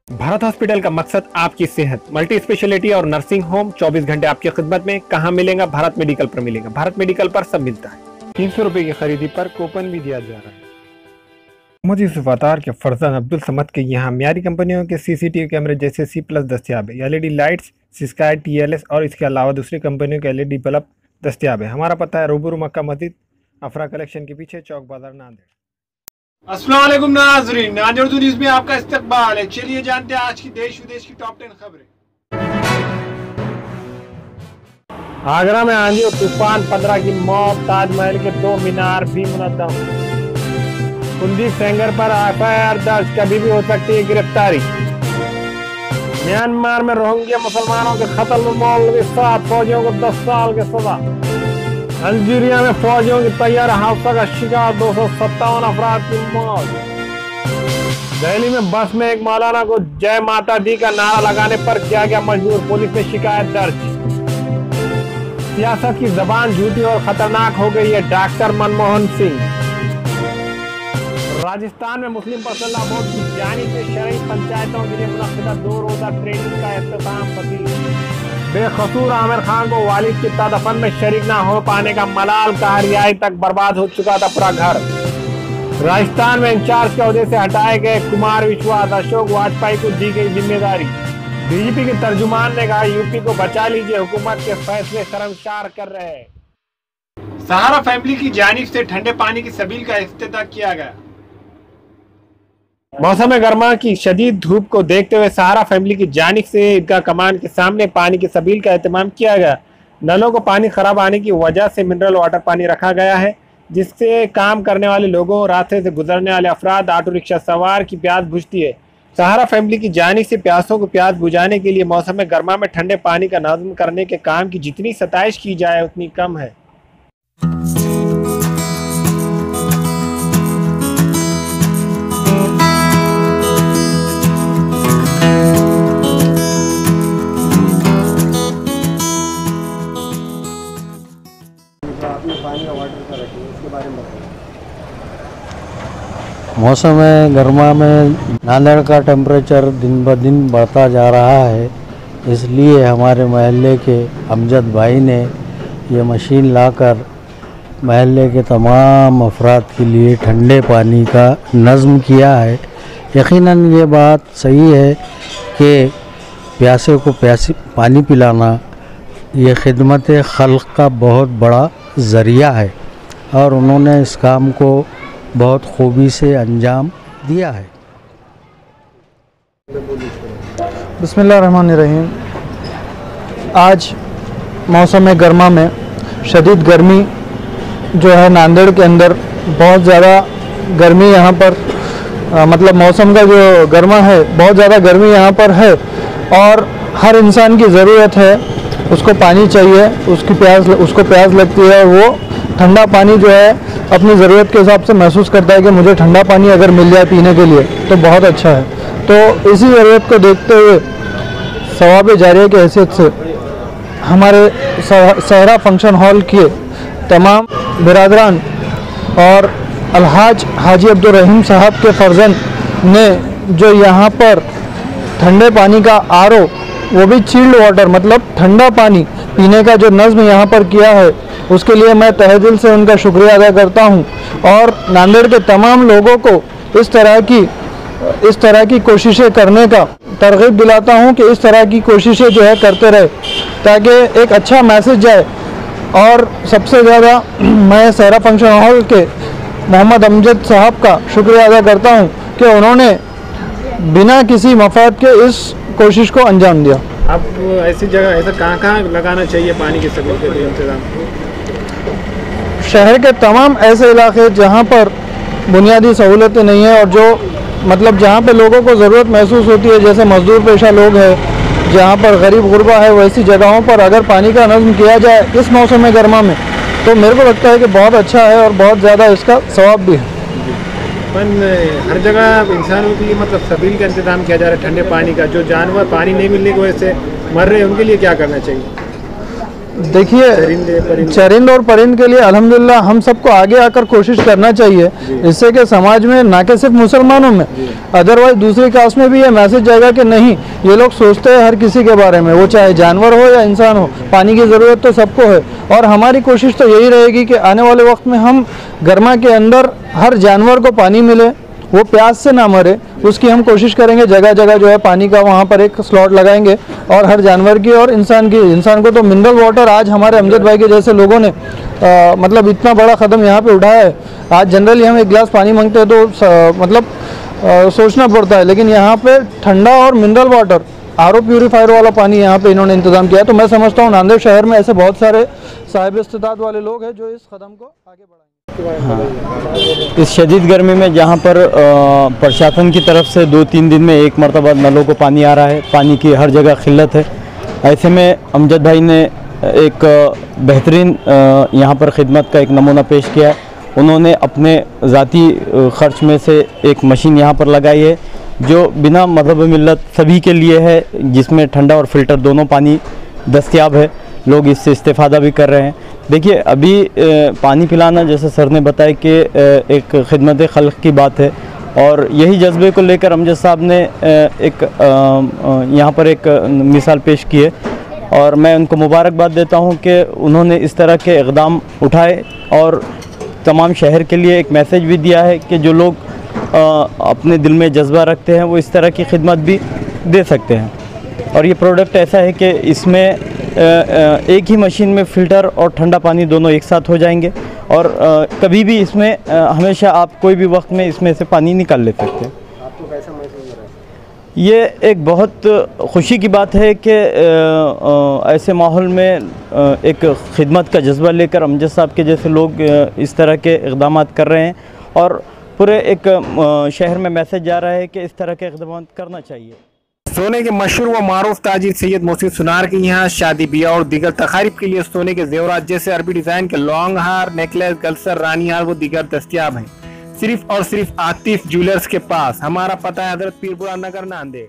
Bharat hospital का मकसद आपकी सेहत, मल्टी स्पेशलिटी और नर्सिंग होम 24 घंटे आपकी खिदमत में। कहाँ मिलेगा? भारत मेडिकल पर मिलेगा। भारत मेडिकल पर सब मिलता है। 300 रुपए की खरीदी पर कूपन भी दिया जा रहा है। मोहम्मद यूसुफ अतार के फरजंद अब्दुल समद के यहाँ मियारी कंपनियों के सीसीटीवी कैमरे जैसे C+ दस्तियाब है। LED लाइट्स, स्काई TLS और इसके अलावा दूसरी कंपनियों के LED बल्ब दस्तियाब है। हमारा पता है रूबरू मक्का मस्जिद, अफरा कलेक्शन के पीछे, चौक बाजार, नांदेड़। अस्सलाम वालेकुम नाज़रीन, नांदेड़ न्यूज़ में आपका इस्तकबाल है। चलिए जानते हैं आज की देश विदेश की टॉप 10 खबरें। आगरा में आंधी और तूफान, 15 की मौत, ताजमहल के 2 मीनार भी मुनद्दम। कुलदीप सेंगर पर FIR दर्ज, कभी भी हो सकती है गिरफ्तारी। म्यांमार में रोहिंग्या मुसलमानों के कत्ल में मौलवी 7 फौजियों को 10 साल की सजा। अल्जीरिया में फौजियों की तैयार हादसा का शिकार, 257 अफराद की मौत। दिल्ली में बस में एक मौलाना को जय माता दी का नारा लगाने पर किया गया मजबूर, पुलिस ने शिकायत दर्ज। सियासत की जबान झूठी और खतरनाक हो गई है, डॉक्टर मनमोहन सिंह। राजस्थान में मुस्लिम पर्सनल बोर्ड की जानिब से शरई पंचायतों के लिए मुनक्किदा 2 रोजा ट्रेनिंग का इख्तिताम पसीर। बेकसूर आमिर खान को वालिद की तदफन में शरीक न हो पाने का मलाल, कहा रिहाई तक बर्बाद हो चुका था पूरा घर। राजस्थान में इंचार्ज के ओहदे से हटाए गए कुमार विश्वास, अशोक वाजपेयी को दी गई जिम्मेदारी। बीजेपी के तर्जुमान ने कहा यूपी को बचा लीजिए, हुकूमत के फैसले शर्मसार कर रहे हैं। सहारा फैमिली की जानिब से ठंडे पानी की सबील का इफ्तिताह किया गया। मौसम गर्मा की शदीद धूप को देखते हुए सहारा फैमिली की जानिब से ईदगाह कमान के सामने पानी की सबील का एहतमाम किया गया। नलों को पानी खराब आने की वजह से मिनरल वाटर पानी रखा गया है, जिससे काम करने वाले लोगों, रास्ते से गुजरने वाले अफराद, ऑटो रिक्शा सवार की प्यास बुझती है। सहारा फैमिली की जानिब से प्यासों को प्यास बुझाने के लिए मौसम गर्मा में ठंडे पानी का नाज़्म करने के काम की जितनी सताइश की जाए उतनी कम है। मौसम गर्मा में नांदेड़ का टेम्परेचर दिन ब दिन बढ़ता जा रहा है, इसलिए हमारे महल्ले के अमजद भाई ने ये मशीन लाकर महल्ले के तमाम अफराद के लिए ठंडे पानी का नज़्म किया है। यकीनन ये बात सही है कि प्यासे को पानी पिलाना ये खिदमत खल्क़ का बहुत बड़ा ज़रिया है और उन्होंने इस काम को बहुत खूबी से अंजाम दिया है। बिस्मिल्लाहिर्रहमानिर्रहीम। आज मौसम गर्मा में शदीद गर्मी जो है नांदेड़ के अंदर, बहुत ज़्यादा गर्मी यहाँ पर मतलब मौसम का जो गर्मा है, बहुत ज़्यादा गर्मी यहाँ पर है और हर इंसान की ज़रूरत है, उसको पानी चाहिए, उसको प्यास लगती है। वो ठंडा पानी जो है अपनी ज़रूरत के हिसाब से महसूस करता है कि मुझे ठंडा पानी अगर मिल जाए पीने के लिए तो बहुत अच्छा है। तो इसी ज़रूरत को देखते हुए सवाब जारिया की हैसियत से हमारे सहरा फंक्शन हॉल के तमाम बिरादरान और अलहाज हाजी अब्दुल रहीम साहब के फर्जंद ने जो यहाँ पर ठंडे पानी का RO, वो भी चिल्ड वाटर मतलब ठंडा पानी पीने का जो नज़्म यहाँ पर किया है, उसके लिए मैं तहे दिल से उनका शुक्रिया अदा करता हूँ और नांदेड़ के तमाम लोगों को इस तरह की कोशिशें करने का तरगीब दिलाता हूँ कि इस तरह की कोशिशें जो है करते रहे, ताकि एक अच्छा मैसेज जाए। और सबसे ज़्यादा मैं सहरा फंक्शन हॉल के मोहम्मद अमजद साहब का शुक्रिया अदा करता हूँ कि उन्होंने बिना किसी मफाद के इस कोशिश को अंजाम दिया। अब ऐसी जगह ऐसा कहाँ लगाना चाहिए पानी की सबील के लिए इंतजाम? शहर के तमाम ऐसे इलाके जहाँ पर बुनियादी सहूलतें नहीं है और जो मतलब जहाँ पे लोगों को ज़रूरत महसूस होती है, जैसे मज़दूर पेशा लोग हैं, जहाँ पर गरीब गुरबा है, वैसी जगहों पर अगर पानी का नज़्म किया जाए इस मौसम गर्मा में तो मेरे को लगता है कि बहुत अच्छा है और बहुत ज़्यादा इसका सवाब भी है। हर जगह इंसानों के लिए मतलब सबील का इंतजाम किया जा रहा है ठंडे पानी का। जो जानवर पानी नहीं मिलने की वजह से मर रहे हैं, उनके लिए क्या करना चाहिए? देखिए, चरिंद और परिंद के लिए अल्हम्दुलिल्लाह हम सबको आगे आकर कोशिश करना चाहिए, इससे कि समाज में ना कि सिर्फ मुसलमानों में, अदरवाइज दूसरी कास्ट में भी ये मैसेज जाएगा कि नहीं, ये लोग सोचते हैं हर किसी के बारे में, वो चाहे जानवर हो या इंसान हो, पानी की ज़रूरत तो सबको है। और हमारी कोशिश तो यही रहेगी कि आने वाले वक्त में हम गरमा के अंदर हर जानवर को पानी मिले, वो प्यास से ना मरे, उसकी हम कोशिश करेंगे। जगह जगह जो है पानी का वहाँ पर एक स्लॉट लगाएंगे और हर जानवर की और इंसान को तो मिनरल वाटर आज हमारे अमजद भाई के जैसे लोगों ने मतलब इतना बड़ा कदम यहाँ पे उठाया है। आज जनरली हम एक गिलास पानी मांगते हैं तो सोचना पड़ता है, लेकिन यहाँ पे ठंडा और मिनरल वाटर आरओ प्यूरीफायर वाला पानी यहाँ पे इन्होंने इंतज़ाम किया है। तो मैं समझता हूँ नांदेड़ शहर में ऐसे बहुत सारे साहिब इस्तिताद वाले लोग हैं जो इस कदम को आगे बढ़ाएंगे। हाँ, इस शदीद गर्मी में जहाँ पर प्रशासन की तरफ से 2-3 दिन में एक मरतबा नलों को पानी आ रहा है, पानी की हर जगह किल्लत है, ऐसे में अमजद भाई ने एक बेहतरीन यहाँ पर खिदमत का एक नमूना पेश किया है। उन्होंने अपने ज़ाती ख़र्च में से एक मशीन यहाँ पर लगाई है जो बिना मज़हब मिल्लत सभी के लिए है, जिसमें ठंडा और फ़िल्टर दोनों पानी दस्तयाब है। लोग इससे इस्तेफ़ादा भी कर रहे हैं। देखिए, अभी पानी पिलाना, जैसे सर ने बताया कि एक खिदमत खल्क़ की बात है, और यही जज्बे को लेकर अमजद साहब ने एक यहाँ पर एक मिसाल पेश की है, और मैं उनको मुबारकबाद देता हूँ कि उन्होंने इस तरह के इक़दाम उठाए और तमाम शहर के लिए एक मैसेज भी दिया है कि जो लोग अपने दिल में जज्बा रखते हैं वो इस तरह की खिदमत भी दे सकते हैं। और ये प्रोडक्ट ऐसा है कि इसमें एक ही मशीन में फ़िल्टर और ठंडा पानी दोनों एक साथ हो जाएंगे, और कभी भी इसमें हमेशा आप कोई भी वक्त में इसमें से पानी निकाल ले सकते हैं। आपको कैसा महसूस हो रहा है? ये एक बहुत खुशी की बात है कि ऐसे माहौल में एक खिदमत का जज्बा लेकर अमजद साहब के जैसे लोग इस तरह के इक़दाम कर रहे हैं, और पूरे एक शहर में मैसेज जा रहा है कि इस तरह के इक़दाम करना चाहिए। सोने के मशहूर व मारूफ ताजिर सैयद मोहसिन सुनार के यहाँ शादी ब्याह और दीगर तकारीब के लिए सोने के जेवरात जैसे अरबी डिजाइन के लॉन्ग हार, नेकलेस, गलसर, रानी हार व दीगर दस्तियाब हैं। सिर्फ और सिर्फ आतिफ ज्वेलर्स के पास। हमारा पता है हजरत पीरपुरा नगर, नांदेड़।